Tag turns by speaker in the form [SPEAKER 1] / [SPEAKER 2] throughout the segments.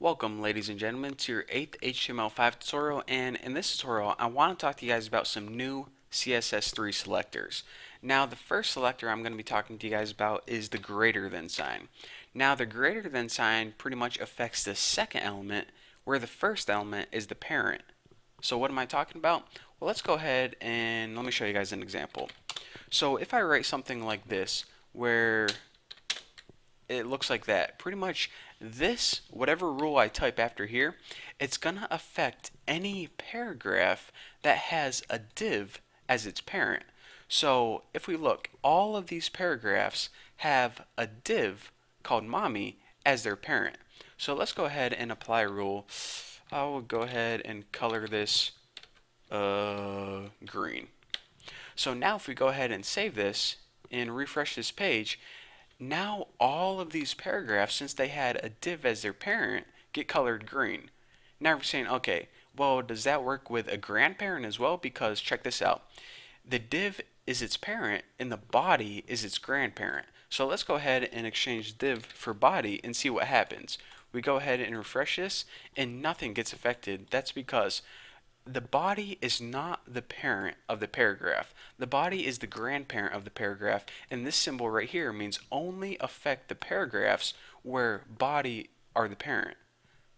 [SPEAKER 1] Welcome, ladies and gentlemen, to your 8th HTML5 tutorial, and in this tutorial I want to talk to you guys about some new CSS3 selectors. Now the first selector I'm going to be talking to you guys about is the greater than sign. Now the greater than sign pretty much affects the second element, where the first element is the parent. So what am I talking about? Well, let's go ahead and let me show you guys an example. So if I write something like this, where it looks like that. Pretty much this, whatever rule I type after here, it's going to affect any paragraph that has a div as its parent. So if we look, all of these paragraphs have a div called mommy as their parent. So let's go ahead and apply a rule. I will go ahead and color this green. So now if we go ahead and save this and refresh this page, now all of these paragraphs, since they had a div as their parent, get colored green. Now we're saying, okay, well, does that work with a grandparent as well? Because check this out. The div is its parent and the body is its grandparent. So let's go ahead and exchange div for body and see what happens. We go ahead and refresh this and nothing gets affected. That's because the body is not the parent of the paragraph. The body is the grandparent of the paragraph, and this symbol right here means only affect the paragraphs where body are the parent.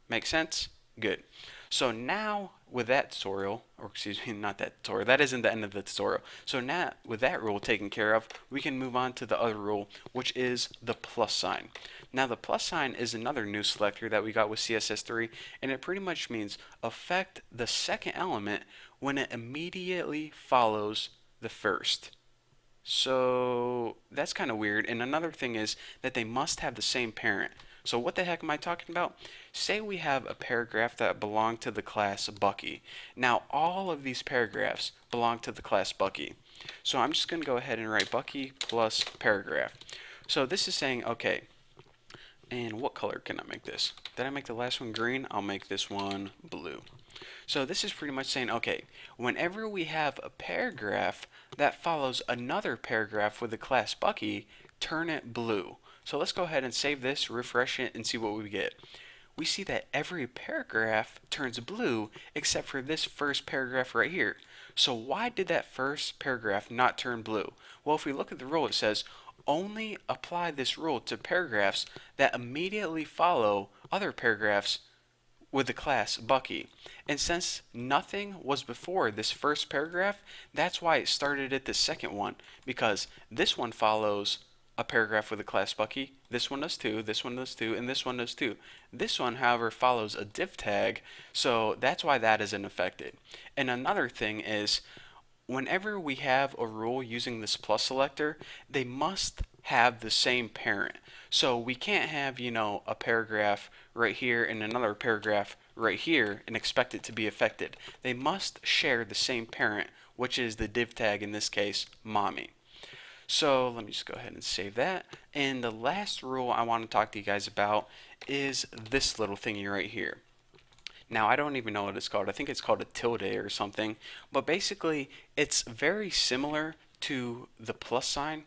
[SPEAKER 1] Make sense? Good. So now with that tutorial, or excuse me, not that tutorial, that isn't the end of the tutorial. So now with that rule taken care of, we can move on to the other rule, which is the plus sign. Now the plus sign is another new selector that we got with CSS3, and it pretty much means affect the second element when it immediately follows the first. So that's kind of weird. And another thing is that they must have the same parent. So what the heck am I talking about? Say we have a paragraph that belonged to the class Bucky. Now all of these paragraphs belong to the class Bucky. So I'm just going to go ahead and write Bucky plus paragraph. So this is saying, okay, and what color can I make this? Did I make the last one green? I'll make this one blue. So this is pretty much saying, okay, whenever we have a paragraph that follows another paragraph with the class Bucky, turn it blue. So let's go ahead and save this, refresh it, and see what we get. We see that every paragraph turns blue except for this first paragraph right here. So why did that first paragraph not turn blue? Well, if we look at the rule, it says only apply this rule to paragraphs that immediately follow other paragraphs with the class Bucky. And since nothing was before this first paragraph, that's why it started at the second one, because this one follows a paragraph with the class Bucky, this one does too, this one does too, and this one does too. This one, however, follows a div tag, so that's why that isn't affected. And another thing is, whenever we have a rule using this plus selector, they must have the same parent. So we can't have, a paragraph right here and another paragraph right here and expect it to be affected. They must share the same parent, which is the div tag, in this case, mommy. So let me just go ahead and save that. And the last rule I want to talk to you guys about is this little thingy right here. Now, I don't even know what it's called. I think it's called a tilde or something. But basically, it's very similar to the plus sign,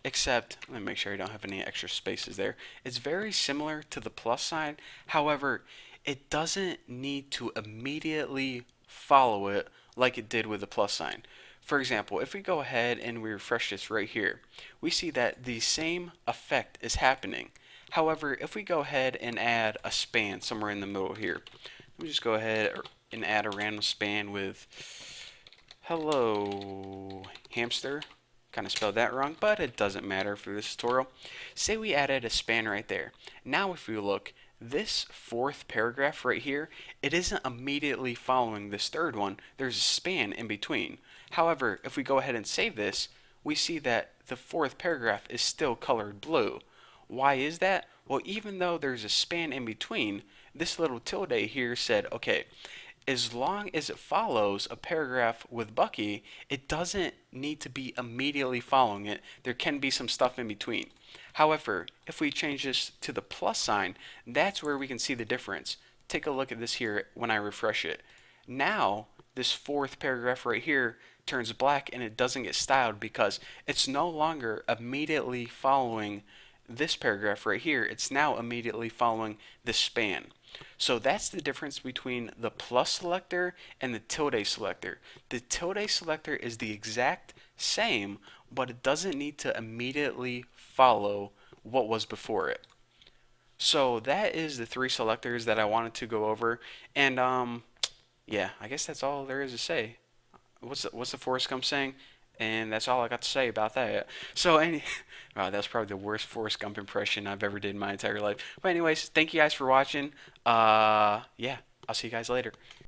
[SPEAKER 1] except, let me make sure I don't have any extra spaces there. It's very similar to the plus sign. However, it doesn't need to immediately follow it like it did with the plus sign. For example, if we go ahead and we refresh this right here, we see that the same effect is happening. However, if we go ahead and add a span somewhere in the middle here, let me just go ahead and add a random span with hello hamster. Kind of spelled that wrong, but it doesn't matter for this tutorial. Say we added a span right there. Now if we look, this fourth paragraph right here, it isn't immediately following this third one. There's a span in between. However, if we go ahead and save this, we see that the fourth paragraph is still colored blue. Why is that? Well, even though there's a span in between, this little tilde here said, okay, as long as it follows a paragraph with Bucky, it doesn't need to be immediately following it. There can be some stuff in between. However, if we change this to the plus sign, that's where we can see the difference. Take a look at this here when I refresh it. Now, this fourth paragraph right here turns black and it doesn't get styled because it's no longer immediately following this paragraph right here. It's now immediately following this span. So that's the difference between the plus selector and the tilde selector. The tilde selector is the exact same, but it doesn't need to immediately follow what was before it. So that is the three selectors that I wanted to go over. And yeah, I guess that's all there is to say. What's the Forrest Gump saying? And that's all I got to say about that. So wow, that was probably the worst Forrest Gump impression I've ever did in my entire life. But anyways, thank you guys for watching. Yeah, I'll see you guys later.